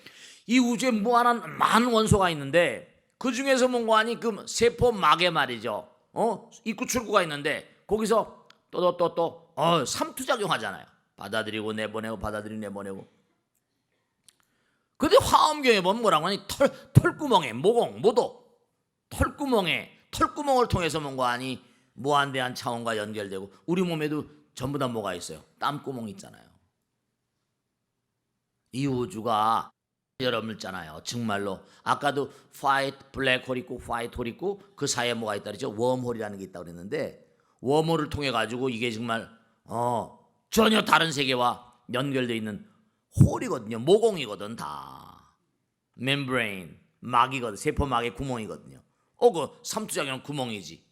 이 우주에 무한한 많은 원소가 있는데 그 중에서 뭔가 하니 그 세포막에 말이죠. 입구 출구가 있는데 거기서 또 삼투작용 하잖아요. 받아들이고 내보내고 받아들이고 내보내고. 근데 화엄경에 보면 뭐라고 하니 털구멍에 모공 모도 털구멍을 통해서 뭔가 하니 무한대한 차원과 연결되고 우리 몸에도 전부 다 뭐가 있어요? 땀구멍 있잖아요. 이 우주가 여러분 있잖아요. 정말로 아까도 블랙홀 있고 화이트홀 있고 그 사이에 뭐가 있다 그랬죠? 웜홀이라는 게 있다고 그랬는데 웜홀을 통해 가지고 이게 정말 전혀 다른 세계와 연결되어 있는 홀이거든요. 모공이거든 다. 멤브레인 막이거든. 세포막의 구멍이거든요. 그 삼투작용은 구멍이지.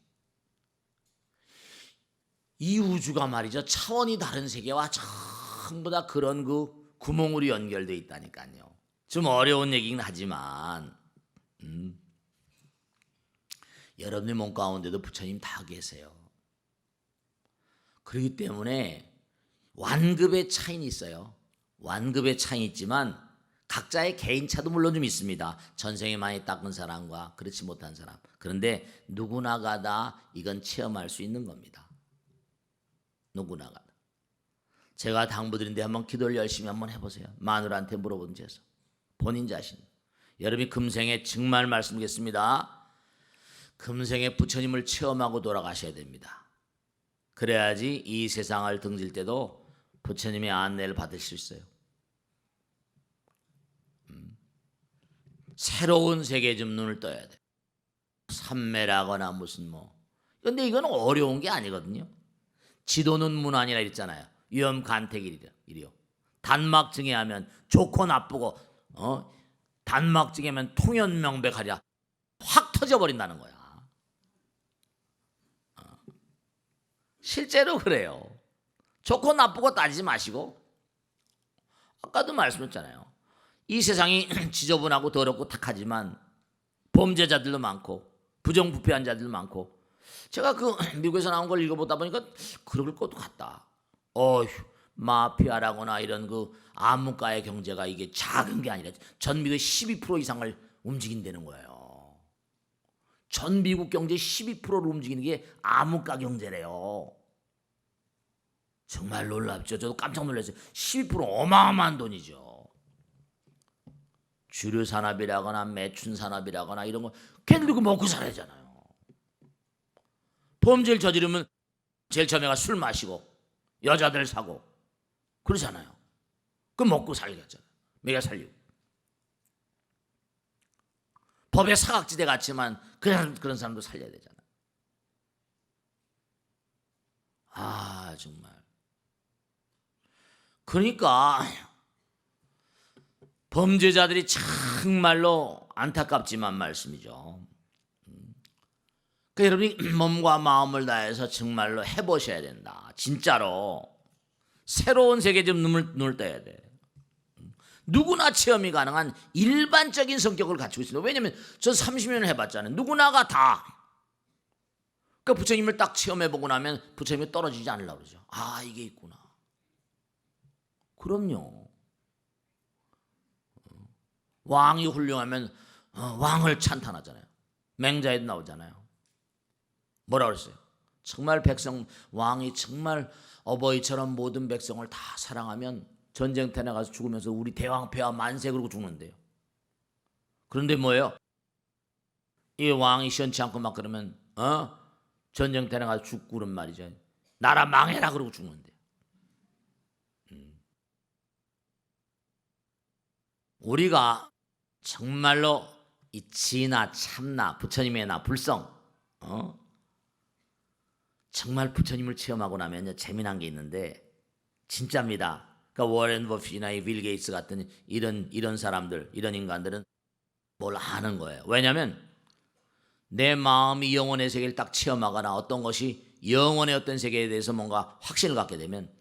이 우주가 말이죠. 차원이 다른 세계와 전부 다 그런 그 구멍으로 연결되어 있다니까요. 좀 어려운 얘기긴 하지만 여러분의 몸 가운데도 부처님 다 계세요. 그렇기 때문에 완급의 차이는 있어요. 완급의 차이 있지만 각자의 개인차도 물론 좀 있습니다. 전생에 많이 닦은 사람과 그렇지 못한 사람. 그런데 누구나가 다 이건 체험할 수 있는 겁니다. 누구나가 다. 제가 당부드린데 한번 기도를 열심히 한번 해보세요. 마누라한테 물어본 죄서. 본인 자신. 여러분이 금생에 정말 말씀드리겠습니다. 금생에 부처님을 체험하고 돌아가셔야 됩니다. 그래야지 이 세상을 등질 때도 부처님의 안내를 받을 수 있어요. 새로운 세계에 좀 눈을 떠야 돼. 삼매라거나 무슨 뭐. 근데 이건 어려운 게 아니거든요. 지도는 문안이라 했잖아요. 위험 간택이리요. 단막 증해하면 좋고 나쁘고 단막 증해하면 통연명백하리라. 확 터져버린다는 거야. 실제로 그래요. 좋고 나쁘고 따지지 마시고, 아까도 말씀했잖아요. 이 세상이 지저분하고 더럽고 탁하지만 범죄자들도 많고 부정부패한 자들도 많고, 제가 그 미국에서 나온 걸 읽어보다 보니까 그럴 것도 같다. 마피아라거나 이런 그 암묵가의 경제가 이게 작은 게 아니라 전 미국의 12% 이상을 움직인다는 거예요. 전 미국 경제 12%를 움직이는 게 암묵가 경제래요. 정말 놀랍죠. 저도 깜짝 놀랐어요. 12% 어마어마한 돈이죠. 주류 산업이라거나 매춘 산업이라거나 이런 거 걔네들 그 먹고 살아야잖아요. 범죄를 저지르면 제일 처음에가 술 마시고 여자들 사고 그러잖아요. 그 먹고 살겠잖아요. 매겨 살리고. 법의 사각지대 같지만 그런 사람도 살려야 되잖아요. 정말. 그러니까 범죄자들이 정말로 안타깝지만 말씀이죠. 그러니까 여러분이 몸과 마음을 다해서 정말로 해보셔야 된다. 진짜로 새로운 세계에 좀 눈을 떠야 돼. 누구나 체험이 가능한 일반적인 성격을 갖추고 있습니다. 왜냐하면 저 30년을 해봤잖아요. 누구나가 다. 그러니까 부처님을 딱 체험해보고 나면 부처님이 떨어지지 않으려고 그러죠. 이게 있구나. 그럼요. 왕이 훌륭하면 왕을 찬탄하잖아요. 맹자에도 나오잖아요. 뭐라 그랬어요? 정말 왕이 정말 어버이처럼 모든 백성을 다 사랑하면 전쟁터에 나가서 죽으면서 우리 대왕 폐하 만세 그러고 죽는데요. 그런데 뭐예요? 이 왕이 시원치 않고 막 그러면 전쟁터에 나가서 죽고 그런 말이죠. 나라 망해라 그러고 죽는데요. 우리가 정말로 이 지나 참나 부처님의 나 불성 정말 부처님을 체험하고 나면 재미난 게 있는데 진짜입니다. 그러니까 워렌 버핏이나 빌 게이츠 같은 이런 사람들, 이런 인간들은 뭘 아는 거예요. 왜냐하면 내 마음이 영혼의 세계를 딱 체험하거나 어떤 것이 영혼의 어떤 세계에 대해서 뭔가 확신을 갖게 되면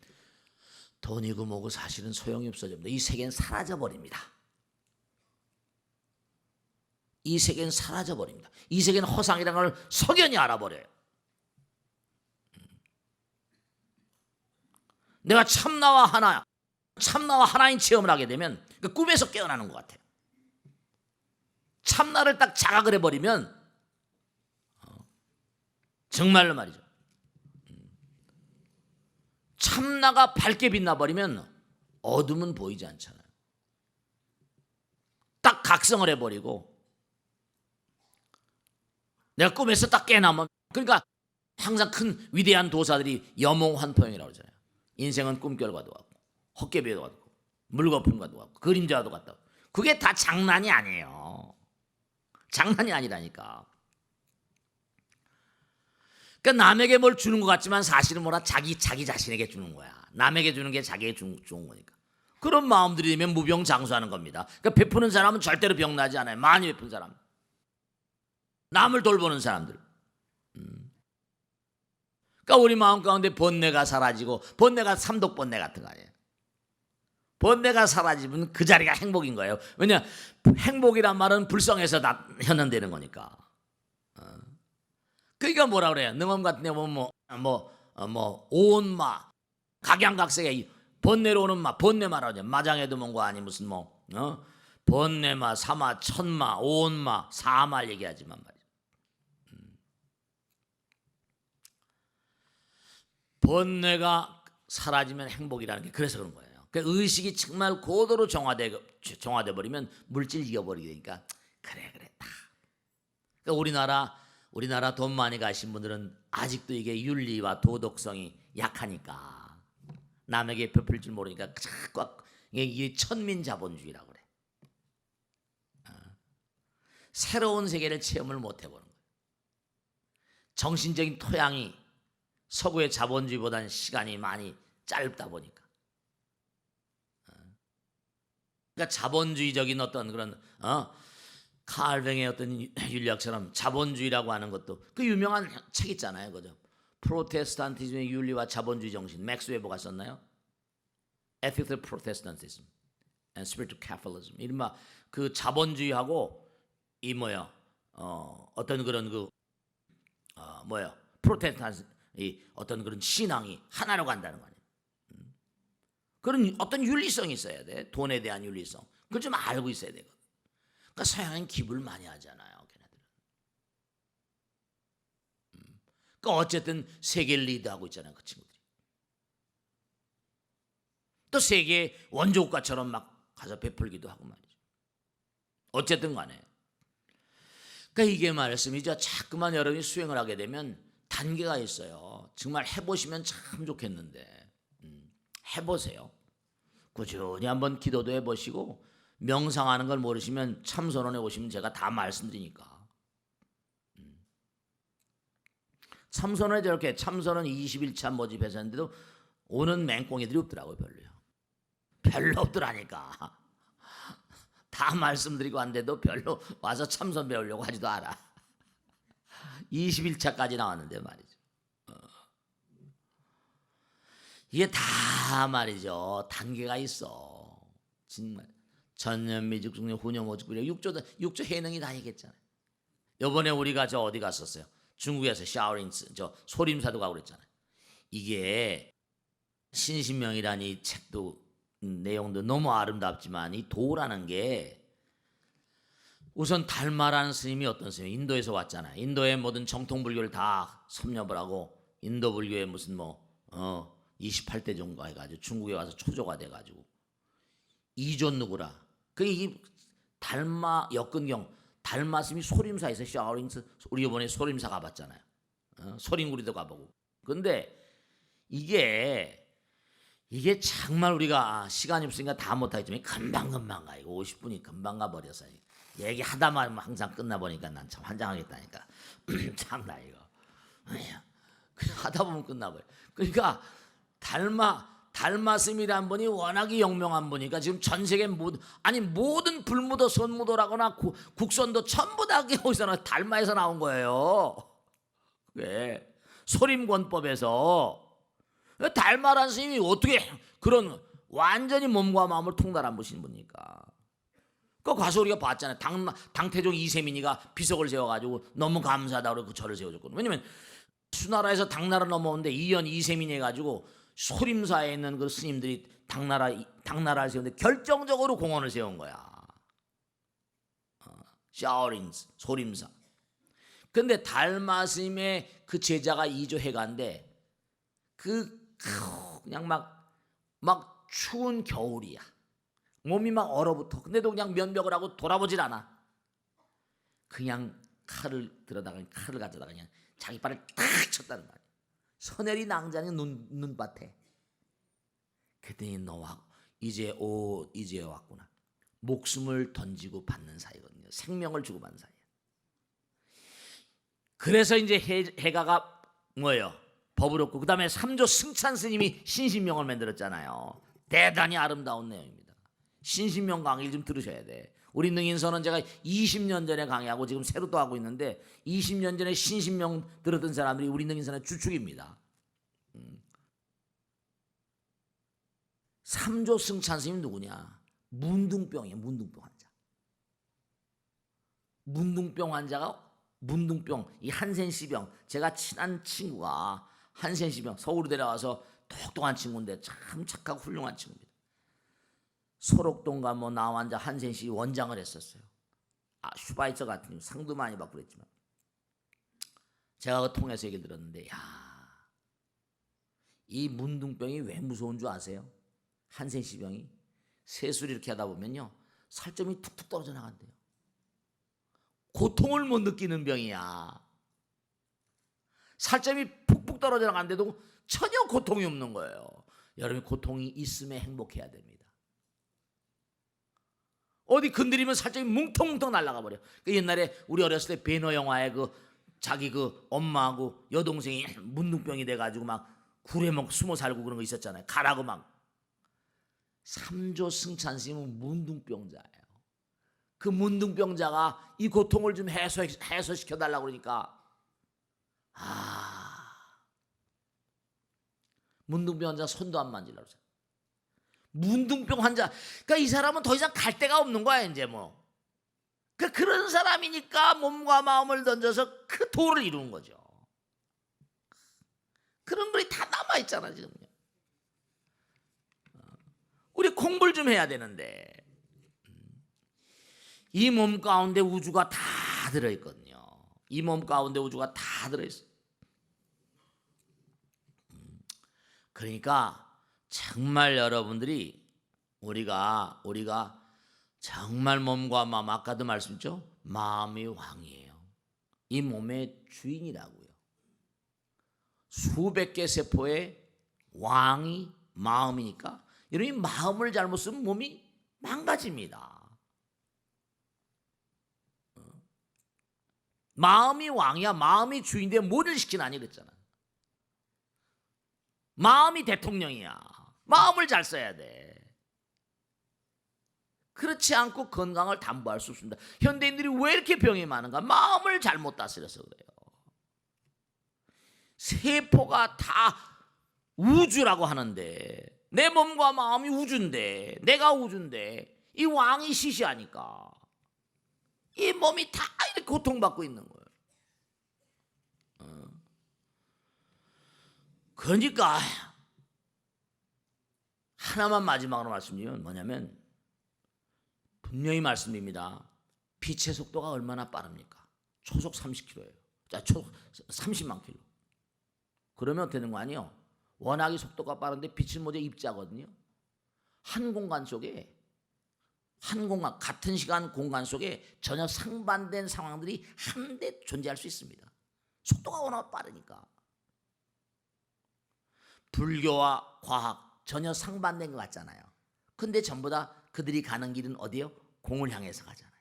돈이고 뭐고 사실은 소용이 없어집니다. 이 세계는 사라져버립니다. 이 세계는 사라져버립니다. 이 세계는 허상이라는 걸 석연히 알아버려요. 내가 참나와 하나인 체험을 하게 되면 그 꿈에서 깨어나는 것 같아요. 참나를 딱 자각을 해버리면 정말로 말이죠. 참나가 밝게 빛나버리면 어둠은 보이지 않잖아요. 딱 각성을 해버리고 내가 꿈에서 딱 깨어나면, 그러니까 항상 큰 위대한 도사들이 염홍환포영이라고 그러잖아요. 인생은 꿈결과도 같고 헛개비와도 같고 물거품과도 같고 그림자와도 같다고. 그게 다 장난이 아니에요. 장난이 아니라니까. 그러니까 남에게 뭘 주는 것 같지만 사실은 뭐라 자기 자신에게 주는 거야. 남에게 주는 게 자기에게 좋은 거니까. 그런 마음들이 되면 무병장수하는 겁니다. 그러니까 베푸는 사람은 절대로 병나지 않아요. 많이 베푼 사람, 남을 돌보는 사람들. 그러니까 우리 마음 가운데 번뇌가 사라지고, 번뇌가 삼독번뇌 같은 거 아니에요. 번뇌가 사라지면 그 자리가 행복인 거예요. 왜냐, 행복이란 말은 불성에서 다 현현되는 거니까. 그러니까 뭐라 그래요? 능엄 같은 데 보면 오온마, 각양각색의 번뇌로 오는 마, 번뇌마라고 하죠. 마장에도 뭔가 아니 무슨 번뇌마, 사마, 천마, 오온마, 사마 얘기하지만 말이죠. 번뇌가 사라지면 행복이라는 게 그래서 그런 거예요. 그러니까 의식이 정말 고도로 정화돼 버리면 물질 이겨버리게 되니까 그래 다. 그러니까 우리나라 돈 많이 가신 분들은 아직도 이게 윤리와 도덕성이 약하니까 남에게 베풀 줄 모르니까 자꾸 이게 천민자본주의라고 그래. 새로운 세계를 체험을 못 해보는 거예요. 정신적인 토양이 서구의 자본주의보다는 시간이 많이 짧다 보니까. 그러니까 자본주의적인 어떤 그런 칼뱅의 어떤 윤리학처럼 자본주의라고 하는 것도 그 유명한 책 있잖아요, 그죠? 프로테스탄티즘의 윤리와 자본주의 정신, 맥스 웨버가 썼나요? Ethical Protestantism and Spiritual Capitalism. 이른바 그 자본주의하고 이 어떤 그런 프로테스탄 이 어떤 그런 신앙이 하나로 간다는 거 아니에요. 그런 어떤 윤리성이 있어야 돼. 돈에 대한 윤리성. 그걸 좀 알고 있어야 되거든. 그러니까 서양은 기부를 많이 하잖아요, 걔네들은. 그러니까 어쨌든 세계를 리드하고 있잖아요, 그 친구들이. 또 세계 원조국가처럼 막 가서 베풀기도 하고 말이죠. 어쨌든 간에. 그러니까 이게 말씀이죠. 자꾸만 여러분이 수행을 하게 되면 단계가 있어요. 정말 해보시면 참 좋겠는데 해보세요. 꾸준히 한번 기도도 해보시고 명상하는 걸 모르시면 참선원에 오시면 제가 다 말씀드리니까. 참선원에 저렇게 참선원 21차 모집해서 했는데도 오는 맹꽁이들이 없더라고요. 별로 없더라니까. 다 말씀드리고 왔는데도 별로 와서 참선 배우려고 하지도 않아. 21차까지 나왔는데 말이죠. 이게 다 말이죠. 단계가 있어. 정말 전념미직 중년 훈영오직 구려 6조 해능이 다 얘기했잖아요. 이번에 우리가 저 어디 갔었어요? 중국에서 샤오링스 저 소림사도 가고 그랬잖아요. 이게 신신명이라는 이 책도 내용도 너무 아름답지만 이 도라는 게 우선 달마라는 스님이 어떤 스님? 인도에서 왔잖아요. 인도의 모든 정통불교를 다 섭렵을 하고 인도 불교의 무슨 28대 종가 해가지고 중국에 와서 초조가 돼가지고 이존 누구라? 이 달마 역근경 달마 스님이 소림사에서 샤오링스 우리 이번에 소림사 가봤잖아요. 소림구리도 가보고. 근데 이게 정말 우리가 시간이 없으니까 다 못하겠지만 금방금방 가. 이거 50분이 금방 가버려서 얘기하다 말면 항상 끝나버리니까 난 참 환장하겠다니까. 참나 이거. 하다 보면 끝나버려. 그러니까 달마스님이란 분이 워낙에 영명한 분이니까 지금 전 세계 모든 불무도 선무도라거나 국선도 전부 다 어디서 달마에서 나온 거예요. 왜? 소림권법에서 달마란 스님이 어떻게 그런 완전히 몸과 마음을 통달한 분이신 분이니까. 그 가서 우리가 봤잖아요. 당태종 이세민이가 비석을 세워가지고 너무 감사하다고 그러고 그 절을 세워줬거든요. 왜냐면 수나라에서 당나라 넘어오는데 이연 이세민이 해가지고 소림사에 있는 그 스님들이 당나라를 세우는데 결정적으로 공헌을 세운 거야. 샤오링스 소림사. 근데 달마 스님의 그 제자가 이조해가인데 그냥 막 추운 겨울이야. 몸이 막 얼어붙어. 근데도 그냥 면벽을 하고 돌아보질 않아. 그냥 칼을 가져다가 그냥 자기 발을 탁 쳤다는 말이야. 서ner이 낭자는 눈밭에. 그랬더니 너와 이제 왔구나. 목숨을 던지고 받는 사이거든요. 생명을 주고 받는 사이야. 그래서 이제 해가가 뭐예요? 법을 얻고 그 다음에 삼조 승찬 스님이 신신명을 만들었잖아요. 대단히 아름다운 내용입니다. 신신명 강의를 좀 들으셔야 돼. 우리 능인선은 제가 20년 전에 강의하고 지금 새로 또 하고 있는데 20년 전에 신신명 들었던 사람들이 우리 능인선의 주축입니다. 삼조 승찬 스님이 누구냐? 문둥병이에요. 문둥병 환자. 문둥병 환자가 문둥병 이 한센시병 제가 친한 친구가 한센시병 서울로 데려와서 똑똑한 친구인데 참 착하고 훌륭한 친구입니다. 소록동과 나환자 한센시 원장을 했었어요. 슈바이처 같은 상도 많이 받고 그랬지만 제가 그 통해서 얘기 들었는데 이 문둥병이 왜 무서운 줄 아세요? 한센시병이 세수를 이렇게 하다 보면요 살점이 툭툭 떨어져 나간대요. 고통을 못 느끼는 병이야. 살점이 푹푹 떨어져 나간데도 전혀 고통이 없는 거예요. 여러분 고통이 있음에 행복해야 됩니다. 어디 건드리면 살점이 뭉텅뭉텅 날아가 버려. 옛날에 우리 어렸을 때 배너 영화에 자기 엄마하고 여동생이 문둥병이 돼가지고 막 굴에 막 숨어 살고 그런 거 있었잖아요. 가라고 막. 삼조 승찬 스님은 문둥병자예요. 그 문둥병자가 이 고통을 좀 해소시켜 달라고 그러니까 문둥병 환자 손도 안 만지려고 그러죠. 문둥병 환자. 그러니까 이 사람은 더 이상 갈 데가 없는 거야 이제 뭐. 그런 사람이니까 몸과 마음을 던져서 그 도를 이루는 거죠. 그런 글이 다 남아 있잖아 지금. 우리 공부를 좀 해야 되는데 이 몸 가운데 우주가 다 들어있거든요. 이 몸 가운데 우주가 다 들어있어요. 그러니까 정말 여러분들이 우리가 정말 몸과 마음, 아까도 말씀했죠. 마음이 왕이에요. 이 몸의 주인이라고요. 수백 개 세포의 왕이 마음이니까 여러분이 마음을 잘못 쓰면 몸이 망가집니다. 마음이 왕이야. 마음이 주인인데 뭐를 시키나니 그랬잖아. 마음이 대통령이야. 마음을 잘 써야 돼. 그렇지 않고 건강을 담보할 수 없습니다. 현대인들이 왜 이렇게 병이 많은가? 마음을 잘못 다스려서 그래요. 세포가 다 우주라고 하는데 내 몸과 마음이 우주인데 내가 우주인데 이 왕이 시시하니까 이 몸이 다 이렇게 고통받고 있는 거예요. 그러니까 하나만 마지막으로 말씀드리면 뭐냐면 분명히 말씀드립니다. 빛의 속도가 얼마나 빠릅니까? 초속 30km예요. 자, 초속 30만 킬로. 그러면 어떻게 되는 거 아니에요? 워낙에 속도가 빠른데 빛은 모두 입자거든요. 한 공간 속에 같은 시간 공간 속에 전혀 상반된 상황들이 한데 존재할 수 있습니다. 속도가 워낙 빠르니까. 불교와 과학 전혀 상반된 것 같잖아요. 근데 전부 다 그들이 가는 길은 어디요? 공을 향해서 가잖아요.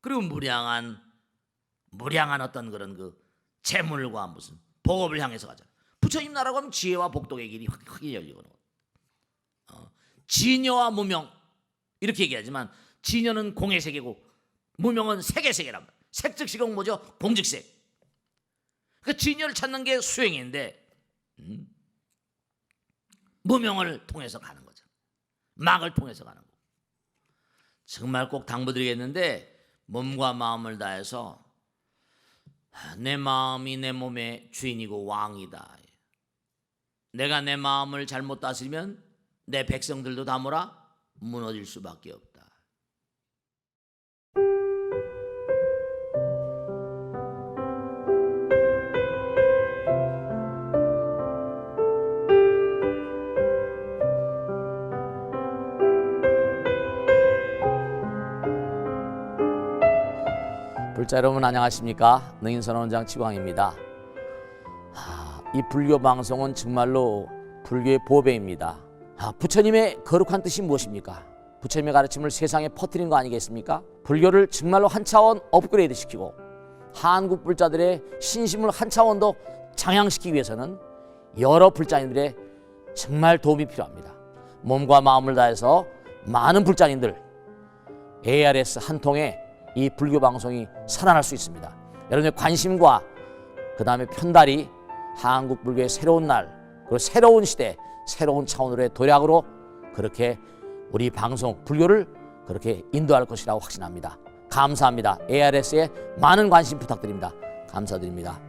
그리고 무량한 어떤 그런 그 재물과 무슨 복업을 향해서 가잖아요. 부처님 나라고 하면 지혜와 복덕의 길이 확 열리거든요. 진여와 무명 이렇게 얘기하지만 진여는 공의 세계고 무명은 색의 세계란 말이에요. 색즉시공 뭐죠? 공즉색. 그 진여를 찾는 게 수행인데 무명을 통해서 가는 거죠. 막을 통해서 가는 거. 정말 꼭 당부드리겠는데 몸과 마음을 다해서 내 마음이 내 몸의 주인이고 왕이다. 내가 내 마음을 잘못 다스리면 내 백성들도 다 무너질 수밖에 없다. 불자 여러분 안녕하십니까? 능인선원장 치광입니다. 이 불교 방송은 정말로 불교의 보배입니다. 부처님의 거룩한 뜻이 무엇입니까? 부처님의 가르침을 세상에 퍼뜨린 거 아니겠습니까? 불교를 정말로 한 차원 업그레이드 시키고 한국 불자들의 신심을 한 차원 더 장양시키기 위해서는 여러 불자님들의 정말 도움이 필요합니다. 몸과 마음을 다해서 많은 불자님들 ARS 한 통에 이 불교 방송이 살아날 수 있습니다. 여러분의 관심과 그 다음에 편달이 한국 불교의 새로운 날 그리고 새로운 시대 새로운 차원으로의 도약으로 그렇게 우리 방송 불교를 그렇게 인도할 것이라고 확신합니다. 감사합니다. ARS에 많은 관심 부탁드립니다. 감사드립니다.